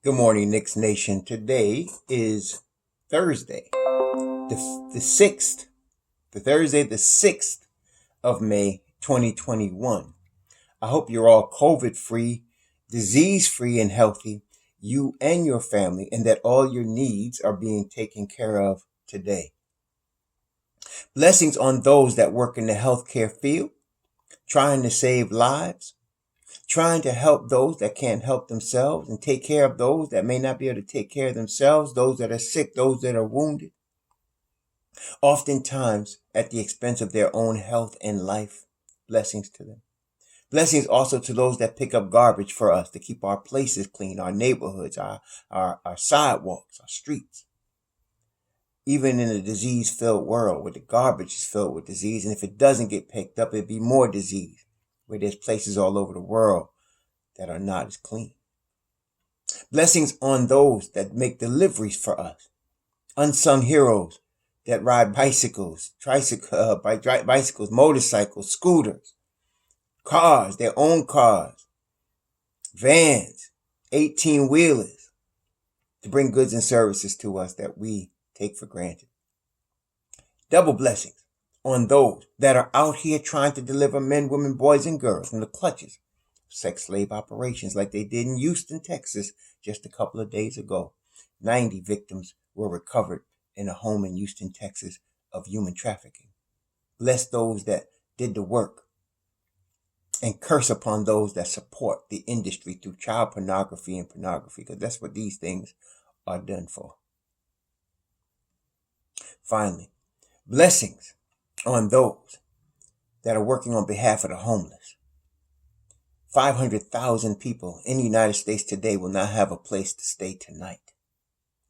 Good morning, Knicks Nation. Today is Thursday, the 6th, the 6th of May, 2021. I hope you're all COVID-free, disease-free, and healthy, you and your family, and that all your needs are being taken care of today. Blessings on those that work in the healthcare field, trying to save lives, trying to help those that can't help themselves and take care of those that may not be able to take care of themselves, those that are sick, those that are wounded, oftentimes at the expense of their own health and life. Blessings to them. Blessings also to those that pick up garbage for us to keep our places clean, our neighborhoods, our sidewalks, our streets. Even in a disease-filled world where the garbage is filled with disease, and if it doesn't get picked up, it'd be more disease, where there's places all over the world that are not as clean. Blessings on those that make deliveries for us. Unsung heroes that ride bicycles, bicycles, motorcycles, scooters, cars, their own cars, vans, 18-wheelers, to bring goods and services to us that we take for granted. Double blessings on those that are out here trying to deliver men, women, boys, and girls from the clutches of sex slave operations like they did in Houston, Texas, just a couple of days ago. 90 victims were recovered in a home in Houston, Texas, of human trafficking. Bless those that did the work, and curse upon those that support the industry through child pornography and pornography, because that's what these things are done for. Finally, blessings on those that are working on behalf of the homeless. 500,000 people in the United States today will not have a place to stay tonight,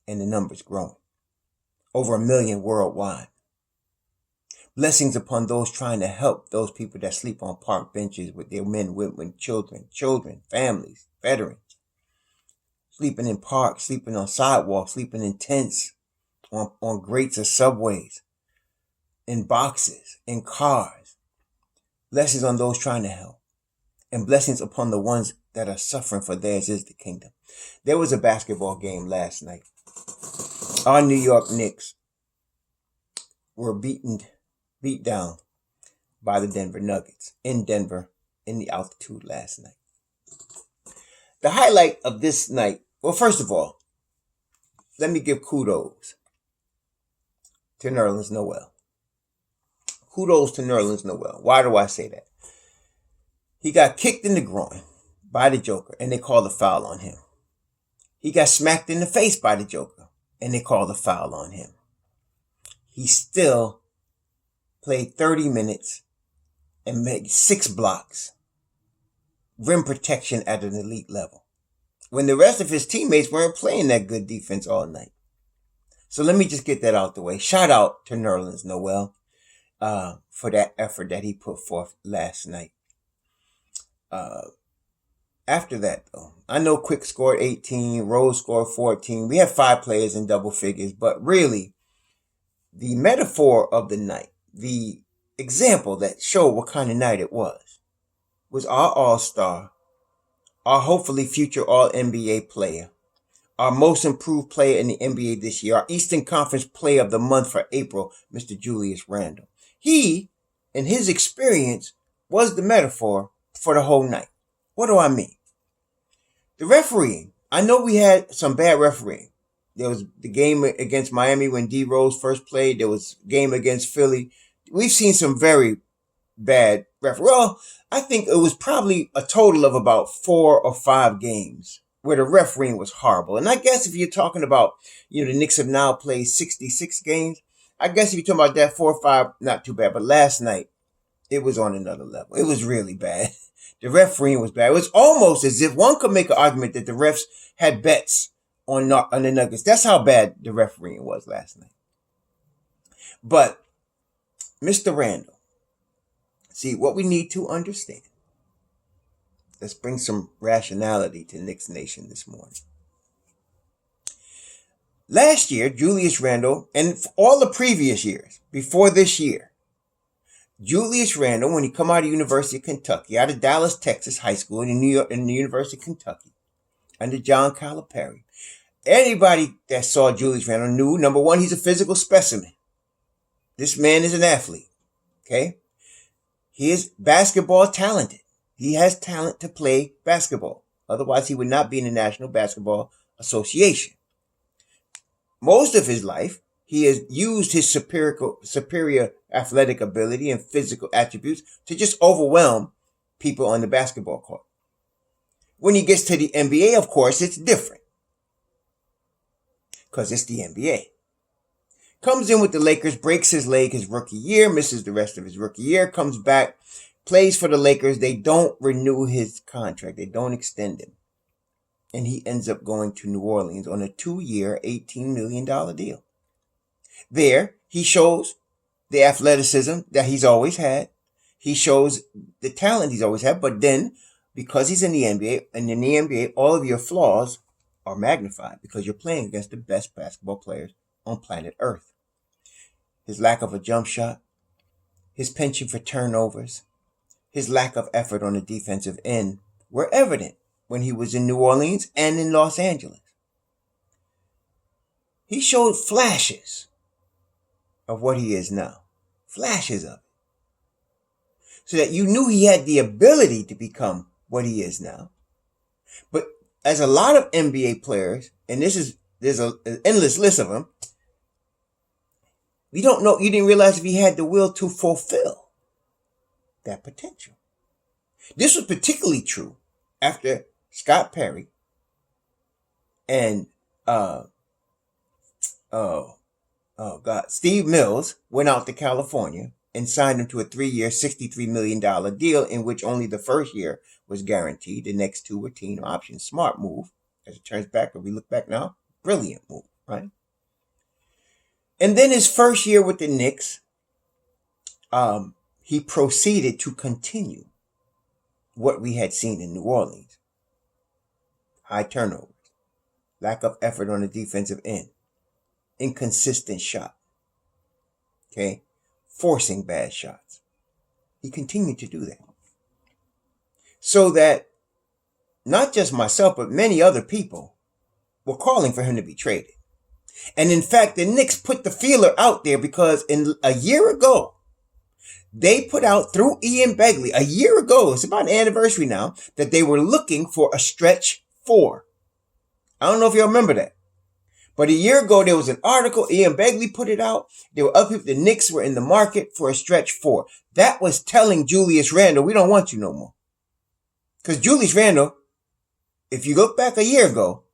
and the number's growing. Over 1 million worldwide. Blessings upon those trying to help those people that sleep on park benches with their men, women, children, families, veterans. Sleeping in parks, sleeping on sidewalks, sleeping in tents, on grates of subways, in boxes, in cars. Blessings on those trying to help. And blessings upon the ones that are suffering, for theirs is the kingdom. There was a basketball game last night. Our New York Knicks were beat down by the Denver Nuggets in Denver in the altitude last night. The highlight of this night, well, first of all, let me give kudos to Nerlens Noel. Kudos to Nerlens Noel. Why do I say that? He got kicked in the groin by the Joker, and they called a foul on him. He got smacked in the face by the Joker, and they called a foul on him. He still played 30 minutes and made 6 blocks. Rim protection at an elite level, when the rest of his teammates weren't playing that good defense all night. So let me just get that out the way. Shout out to Nerlens Noel for that effort that he put forth last night. After that, though, I know Quick scored 18, Rose scored 14. We have 5 players in double figures, but really, the metaphor of the night, the example that showed what kind of night it was our all-star, our hopefully future all-NBA player, our most improved player in the NBA this year, our Eastern Conference Player of the Month for April, Mr. Julius Randle. He, in his experience, was the metaphor for the whole night. What do I mean? The refereeing. I know we had some bad refereeing. There was the game against Miami when D Rose first played. There was a game against Philly. We've seen some very bad refereeing. Well, I think it was probably a total of about 4 or 5 games where the refereeing was horrible. And I guess if you're talking about, the Knicks have now played 66 games. I guess if you're talking about that 4 or 5, not too bad. But last night, it was on another level. It was really bad. The refereeing was bad. It was almost as if one could make an argument that the refs had bets on the Nuggets. That's how bad the refereeing was last night. But Mr. Randle, see, what we need to understand, let's bring some rationality to Knicks Nation this morning. Last year, Julius Randle, and all the previous years before this year, Julius Randle, when he come out of University of Kentucky, out of Dallas, Texas High School in the University of Kentucky, under John Calipari. Anybody that saw Julius Randle knew, number one, he's a physical specimen. This man is an athlete. Okay? He is basketball talented. He has talent to play basketball. Otherwise, he would not be in the National Basketball Association. Most of his life, he has used his superior athletic ability and physical attributes to just overwhelm people on the basketball court. When he gets to the NBA, of course, it's different. Because it's the NBA. Comes in with the Lakers, breaks his leg his rookie year, misses the rest of his rookie year, comes back, plays for the Lakers. They don't renew his contract. They don't extend him. And he ends up going to New Orleans on a 2-year, $18 million deal. There, he shows the athleticism that he's always had. He shows the talent he's always had. But then, because he's in the NBA, and in the NBA, all of your flaws are magnified because you're playing against the best basketball players on planet Earth. His lack of a jump shot, his penchant for turnovers, his lack of effort on the defensive end were evident when he was in New Orleans and in Los Angeles. He showed flashes of what he is now. Flashes of it. So that you knew he had the ability to become what he is now. But as a lot of NBA players, and there's an endless list of them, you didn't realize if he had the will to fulfill that potential. This was particularly true after Scott Perry and Steve Mills went out to California and signed him to a 3-year, $63 million deal in which only the first year was guaranteed. The next 2 were team options. Smart move. As it turns back, if we look back now, brilliant move, right? And then his first year with the Knicks, he proceeded to continue what we had seen in New Orleans. High turnovers, lack of effort on the defensive end, inconsistent shot, okay, forcing bad shots. He continued to do that. So that not just myself, but many other people were calling for him to be traded. And in fact, the Knicks put the feeler out there because a year ago, they put out through Ian Begley, a year ago, it's about an anniversary now, that they were looking for a stretch 4. I don't know if you remember that. But a year ago, there was an article, Ian Begley put it out. There were other people, the Knicks were in the market for a stretch 4. That was telling Julius Randle, we don't want you no more. Because Julius Randle, if you look back a year ago,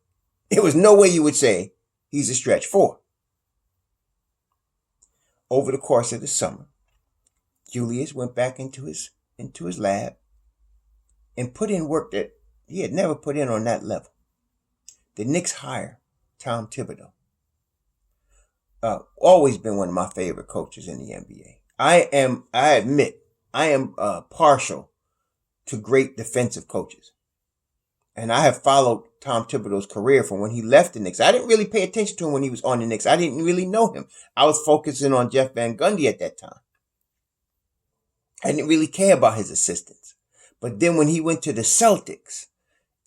there was no way you would say he's a stretch 4. Over the course of the summer, Julius went back into his lab and put in work that he had never put in on that level. The Knicks hire Tom Thibodeau. Always been one of my favorite coaches in the NBA. I admit, I am partial to great defensive coaches. And I have followed Tom Thibodeau's career from when he left the Knicks. I didn't really pay attention to him when he was on the Knicks. I didn't really know him. I was focusing on Jeff Van Gundy at that time. I didn't really care about his assistants. But then when he went to the Celtics,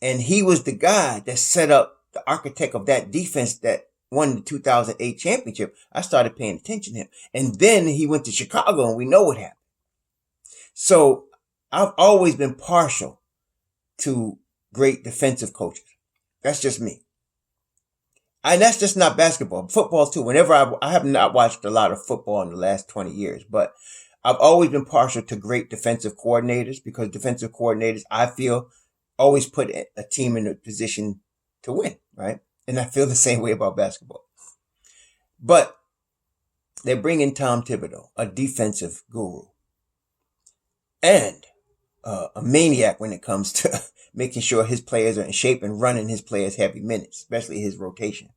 and he was the guy that set up the architect of that defense that won the 2008 championship, I started paying attention to him. And then he went to Chicago, and we know what happened. So I've always been partial to great defensive coaches. That's just me. And that's just not basketball. Football too. Whenever I have not watched a lot of football in the last 20 years, but I've always been partial to great defensive coordinators because defensive coordinators, I feel, always put a team in a position to win, right? And I feel the same way about basketball. But they bring in Tom Thibodeau, a defensive guru, and a maniac when it comes to making sure his players are in shape and running his players heavy minutes, especially his rotation.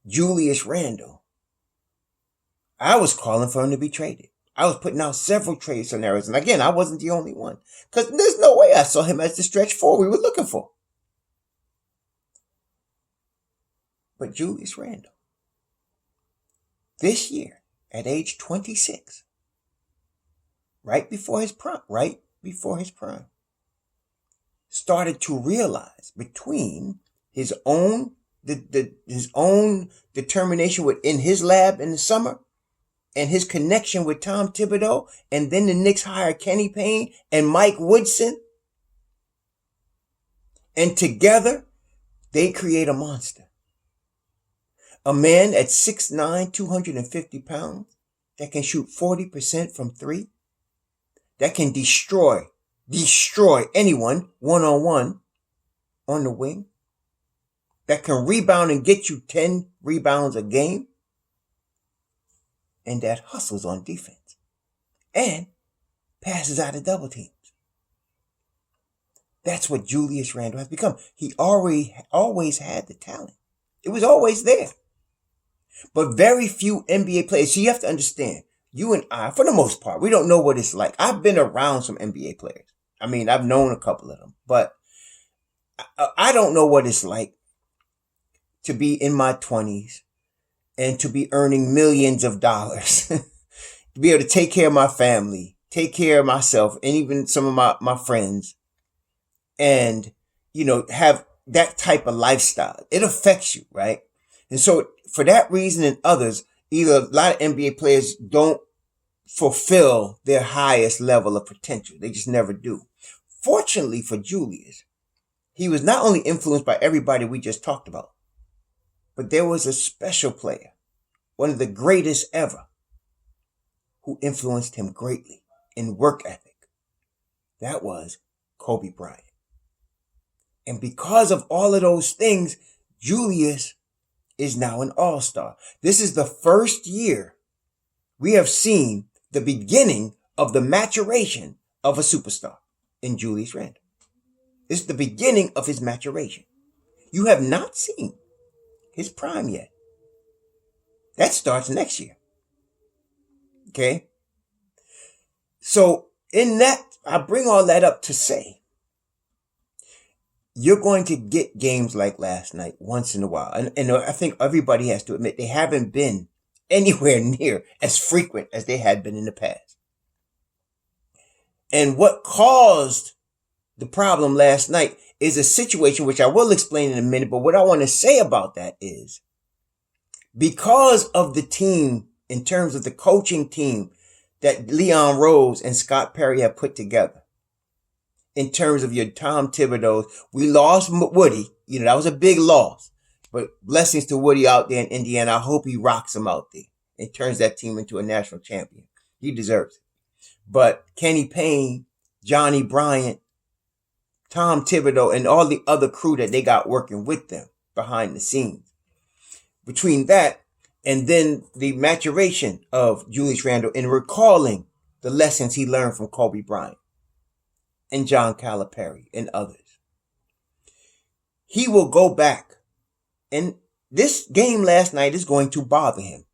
Julius Randle. I was calling for him to be traded. I was putting out several trade scenarios. And again, I wasn't the only one. Because there's no way I saw him as the stretch 4 we were looking for. But Julius Randle, this year, at age 26, right before his prime, started to realize between his own his own determination within his lab in the summer and his connection with Tom Thibodeau, and then the Knicks hire Kenny Payne and Mike Woodson, and together they create a monster. A man at 6'9", 250 pounds that can shoot 40% from three, that can destroy anyone one-on-one on the wing, that can rebound and get you 10 rebounds a game, and that hustles on defense and passes out of double teams. That's what Julius Randle has become. He always had the talent. It was always there. But very few NBA players, so you have to understand, you and I, for the most part, we don't know what it's like. I've been around some NBA players. I mean, I've known a couple of them, but I don't know what it's like to be in my 20s and to be earning millions of dollars, to be able to take care of my family, take care of myself, and even some of my friends, and, have that type of lifestyle. It affects you, right? And so for that reason and others, either a lot of NBA players don't fulfill their highest level of potential. They just never do. Fortunately for Julius, he was not only influenced by everybody we just talked about, but there was a special player, one of the greatest ever, who influenced him greatly in work ethic. That was Kobe Bryant. And because of all of those things, Julius is now an all-star. This is the first year we have seen the beginning of the maturation of a superstar in Julius Randle. It's the beginning of his maturation. You have not seen his prime yet. That starts next year. Okay? So in that, I bring all that up to say, you're going to get games like last night once in a while. And I think everybody has to admit they haven't been anywhere near as frequent as they had been in the past. And what caused the problem last night is a situation which I will explain in a minute. But what I want to say about that is, because of the team, in terms of the coaching team that Leon Rose and Scott Perry have put together, in terms of your Tom Thibodeau, we lost Woody. That was a big loss. But blessings to Woody out there in Indiana. I hope he rocks them out there and turns that team into a national champion. He deserves it. But Kenny Payne, Johnny Bryant, Tom Thibodeau, and all the other crew that they got working with them behind the scenes. Between that and then the maturation of Julius Randle in recalling the lessons he learned from Kobe Bryant and John Calipari and others, he will go back. And this game last night is going to bother him.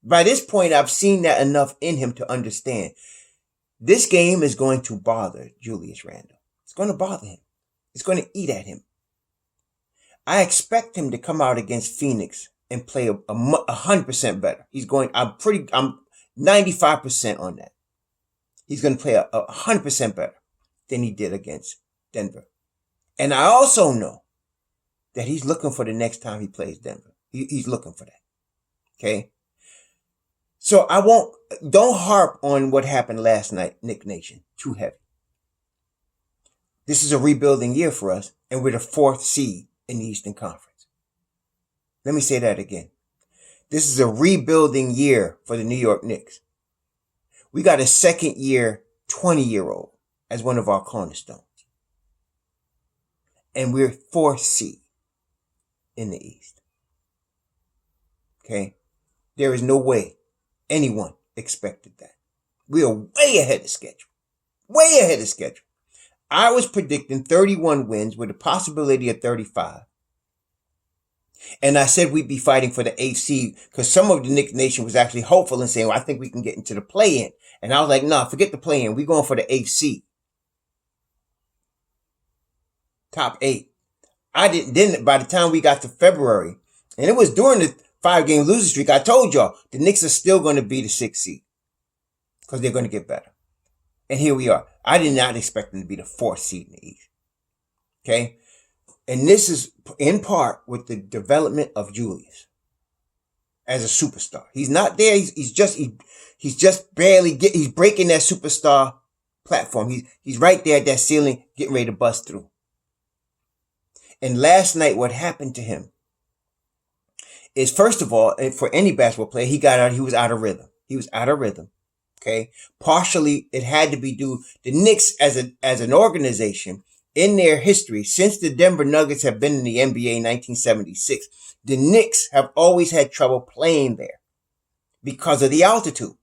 By this point, I've seen that enough in him to understand. This game is going to bother Julius Randle. It's going to bother him. It's going to eat at him. I expect him to come out against Phoenix and play 100% better. I'm 95% on that. He's going to play 100% better than he did against Denver. And I also know that he's looking for the next time he plays Denver. He's looking for that. Okay? So don't harp on what happened last night, Knick Nation, too heavy. This is a rebuilding year for us, and we're the 4th seed in the Eastern Conference. Let me say that again. This is a rebuilding year for the New York Knicks. We got a second-year, 20-year-old as one of our cornerstones. And we're 4th seed in the East. Okay? There is no way anyone expected that. We are way ahead of schedule. Way ahead of schedule. I was predicting 31 wins with a possibility of 35. And I said we'd be fighting for the 8th seed because some of the Knicks Nation was actually hopeful and saying, well, I think we can get into the play-in. And I was like, no, forget the play-in. We're going for the 8th seed. Top 8. Then by the time we got to February, and it was during the 5-game losing streak, I told y'all the Knicks are still going to be the 6th seed because they're going to get better. And here we are. I did not expect them to be the 4th seed in the East. Okay. And this is in part with the development of Julius as a superstar. He's not there. He's just barely he's breaking that superstar platform. He's right there at that ceiling, getting ready to bust through. And last night, what happened to him is, first of all, for any basketball player, he was out of rhythm. He was out of rhythm. Okay. Partially, it had to be due the Knicks as an organization in their history, since the Denver Nuggets have been in the NBA in 1976, the Knicks have always had trouble playing there because of the altitude.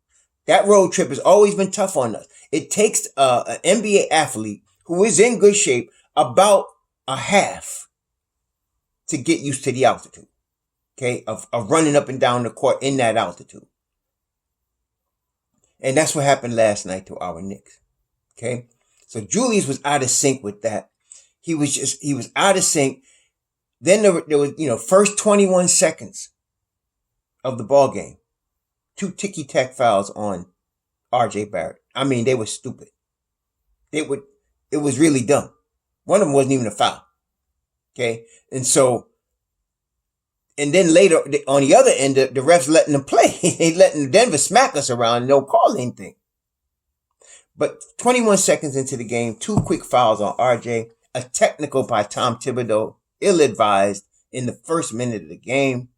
That road trip has always been tough on us. It takes an NBA athlete who is in good shape about a half to get used to the altitude, okay, of running up and down the court in that altitude. And that's what happened last night to our Knicks, okay? So Julius was out of sync with that. He was out of sync. Then there was, first 21 seconds of the ball game, 2 ticky-tack fouls on RJ Barrett. I mean, they were stupid. It was really dumb. One of them wasn't even a foul. Okay. And then later on the other end, the refs letting them play. They letting Denver smack us around and don't call anything. But 21 seconds into the game, 2 quick fouls on RJ, a technical by Tom Thibodeau, ill-advised in the first minute of the game.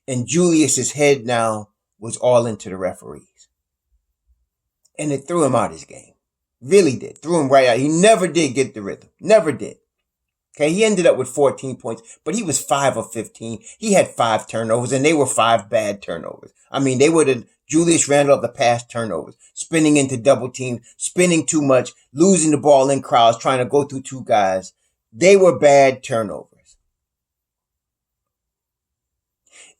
And Julius's head now was all into the referees. And it threw him out of his game. Really did. Threw him right out. He never did get the rhythm. Never did. Okay, he ended up with 14 points, but he was 5 of 15. He had 5 turnovers, and they were 5 bad turnovers. I mean, they were the Julius Randle of the past turnovers. Spinning into double teams, spinning too much, losing the ball in crowds, trying to go through 2 guys. They were bad turnovers.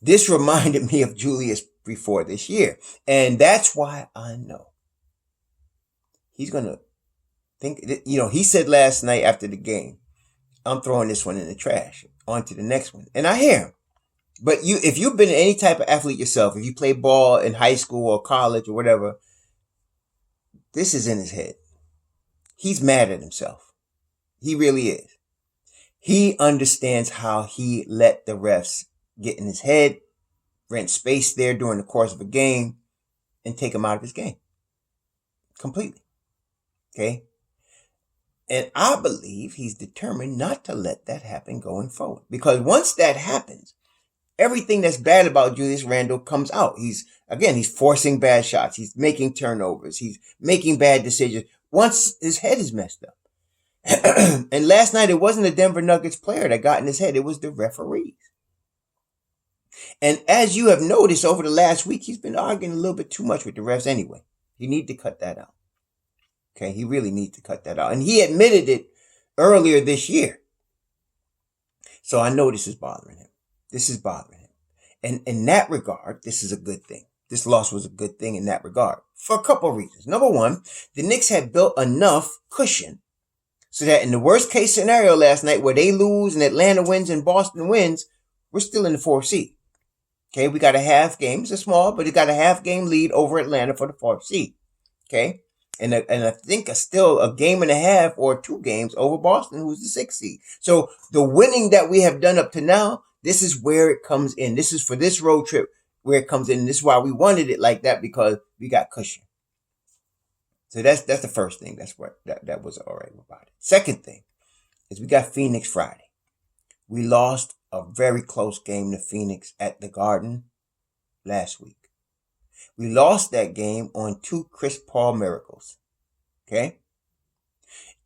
This reminded me of Julius before this year, and that's why I know he's going to think, he said last night after the game, I'm throwing this one in the trash, on to the next one. And I hear him. But if you've been any type of athlete yourself, if you play ball in high school or college or whatever, this is in his head. He's mad at himself. He really is. He understands how he let the refs get in his head, rent space there during the course of a game, and take him out of his game. Completely. Okay? And I believe he's determined not to let that happen going forward. Because once that happens, everything that's bad about Julius Randle comes out. He's forcing bad shots. He's making turnovers. He's making bad decisions. Once his head is messed up. And last night, it wasn't the Denver Nuggets player that got in his head. It was the referees. And as you have noticed over the last week, he's been arguing a little bit too much with the refs anyway. You need to cut that out. Okay, he really needs to cut that out. And he admitted it earlier this year. So I know this is bothering him. This is bothering him. And in that regard, this is a good thing. This loss was a good thing in that regard for a couple of reasons. Number one, the Knicks had built enough cushion so that in the worst case scenario last night where they lose and Atlanta wins and Boston wins, we're still in the 4th seed. Okay, we got a half game. It's a small, but it got a half game lead over Atlanta for the 4th seed. Okay. And I think still a game and a half or 2 games over Boston, who's the 6th seed. So the winning that we have done up to now, this is where it comes in. This is for this road trip where it comes in. And this is why we wanted it like that, because we got cushion. So that's the first thing. That's what that was all right about it. Second thing is we got Phoenix Friday. We lost a very close game to Phoenix at the Garden last week. We lost that game on 2 Chris Paul miracles. Okay?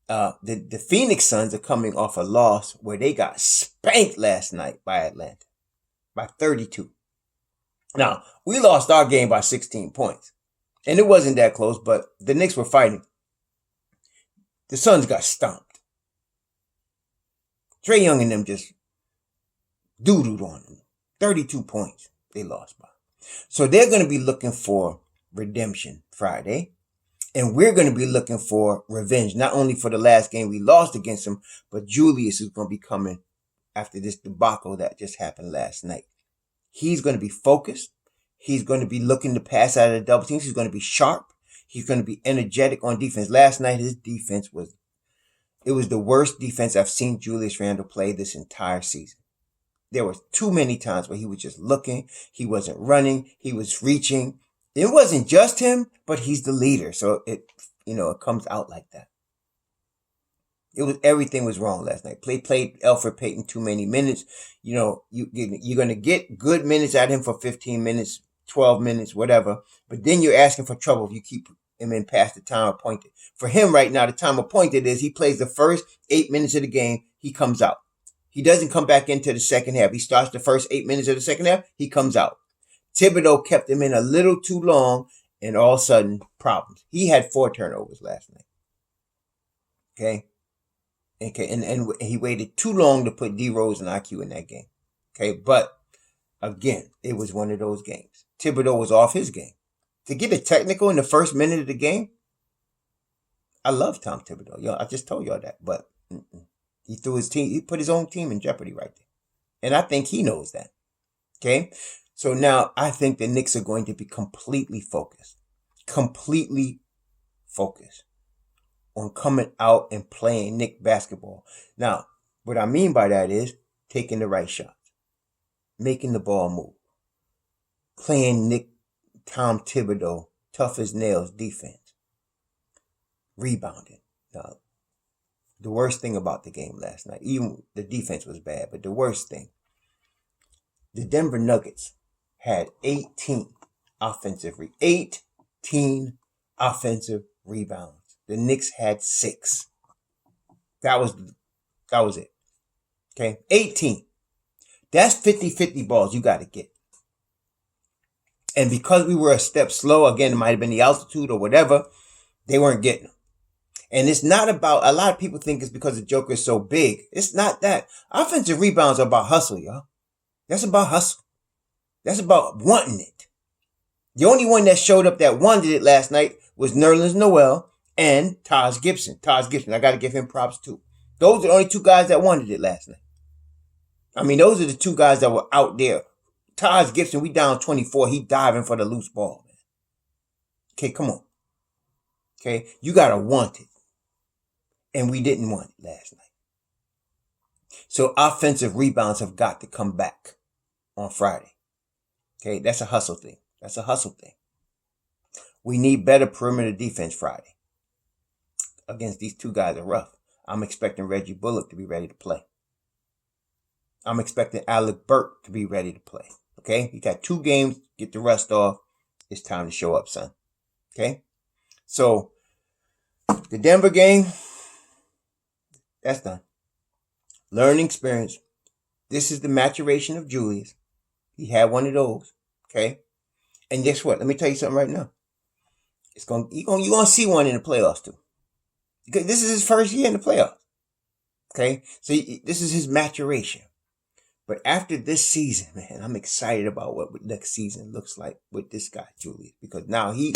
The Phoenix Suns are coming off a loss where they got spanked last night by Atlanta by 32. Now, we lost our game by 16 points. And it wasn't that close, but the Knicks were fighting. The Suns got stomped. Trae Young and them just doo-dooed on them. 32 points they lost by. So they're going to be looking for redemption Friday. And we're going to be looking for revenge, not only for the last game we lost against them, but Julius is going to be coming after this debacle that just happened last night. He's going to be focused. He's going to be looking to pass out of the double teams. He's going to be sharp. He's going to be energetic on defense. Last night, his defense was It was the worst defense I've seen Julius Randle play this entire season. There were too many times where he was just looking. He wasn't running. He was reaching. It wasn't just him, but he's the leader. So it comes out like that. Everything was wrong last night. Played Elfrid Payton too many minutes. You're going to get good minutes out of him for 15 minutes, 12 minutes, whatever. But then you're asking for trouble if you keep him in past the time appointed. For him right now, the time appointed is he plays the first 8 minutes of the game. He comes out. He doesn't come back into the second half. He starts the first 8 minutes of the second half. He comes out. Thibodeau kept him in a little too long, and all of a sudden, problems. He had 4 turnovers last night. Okay, and he waited too long to put D Rose and IQ in that game. Okay, but again, it was one of those games. Thibodeau was off his game. To get a technical in the first minute of the game, I love Tom Thibodeau. I just told y'all that, but he threw his team. He put his own team in jeopardy right there, and I think he knows that. Okay, so now I think the Knicks are going to be completely focused on coming out and playing Knick basketball. Now, what I mean by that is taking the right shots, making the ball move, playing Tom Thibodeau, tough as nails defense, rebounding. Now, the worst thing about the game last night, even the defense was bad, but the worst thing, the Denver Nuggets had 18 offensive rebounds. The Knicks had 6. That was it. Okay, 18. That's 50-50 balls you got to get. And because we were a step slow, again, it might have been the altitude or whatever, they weren't getting them. And it's not about, a lot of people think it's because the Joker is so big. It's not that. Offensive rebounds are about hustle, y'all. That's about hustle. That's about wanting it. The only one that showed up that wanted it last night was Nerlens Noel and Taj Gibson. I got to give him props too. Those are the only 2 guys that wanted it last night. I mean, those are the 2 guys that were out there. Taj Gibson, we down 24. He diving for the loose ball, man. Okay, come on. Okay, you got to want it. And we didn't want it last night. So offensive rebounds have got to come back on Friday. Okay, that's a hustle thing. We need better perimeter defense Friday. Against these 2 guys are rough. I'm expecting Reggie Bullock to be ready to play. I'm expecting Alec Burke to be ready to play. Okay, he got 2 games, get the rust off. It's time to show up, son. Okay, so the Denver game, that's done. Learning experience. This is the maturation of Julius. He had one of those. Okay, and guess what? Let me tell you something right now. You're gonna see one in the playoffs too. Because this is his first year in the playoffs. Okay, so this is his maturation. But after this season, man, I'm excited about what next season looks like with this guy, Julius. Because now we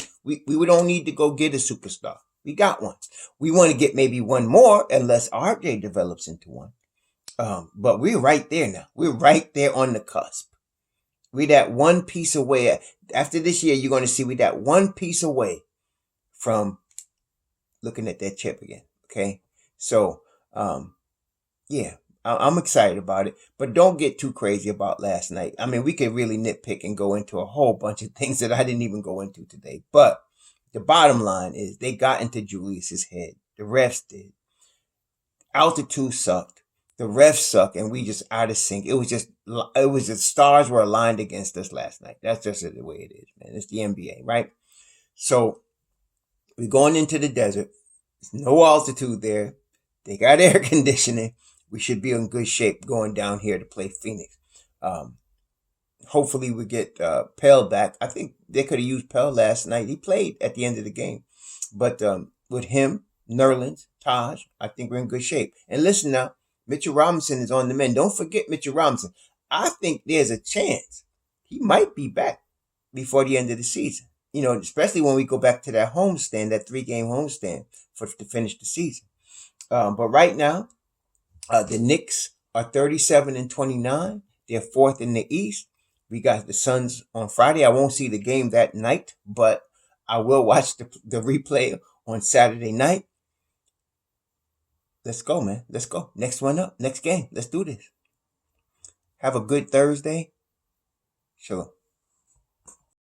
don't need to go get a superstar. We got one. We want to get maybe one more unless RJ develops into one. But we're right there now. We're right there on the cusp. We that one piece away. After this year, you're going to see we that one piece away from looking at that chip again. Okay. So, yeah, I'm excited about it, but don't get too crazy about last night. I mean, we could really nitpick and go into a whole bunch of things that I didn't even go into today, but the bottom line is they got into Julius's head. The refs did. Altitude sucked. The refs suck, and we just out of sync. It was just stars were aligned against us last night. That's just the way it is, man. It's the NBA, right? So we're going into the desert. There's no altitude there. They got air conditioning. We should be in good shape going down here to play Phoenix. Hopefully we get Pell back. I think they could have used Pell last night. He played at the end of the game. But with him, Nerlens, Taj, I think we're in good shape. And listen now, Mitchell Robinson is on the mend. Don't forget Mitchell Robinson. I think there's a chance he might be back before the end of the season. You know, especially when we go back to that homestand, that 3-game homestand to finish the season. But right now, the Knicks are 37-29. They're 4th in the East. We got the Suns on Friday. I won't see the game that night, but I will watch the replay on Saturday night. Let's go, man. Let's go. Next one up. Next game. Let's do this. Have a good Thursday. Shalom.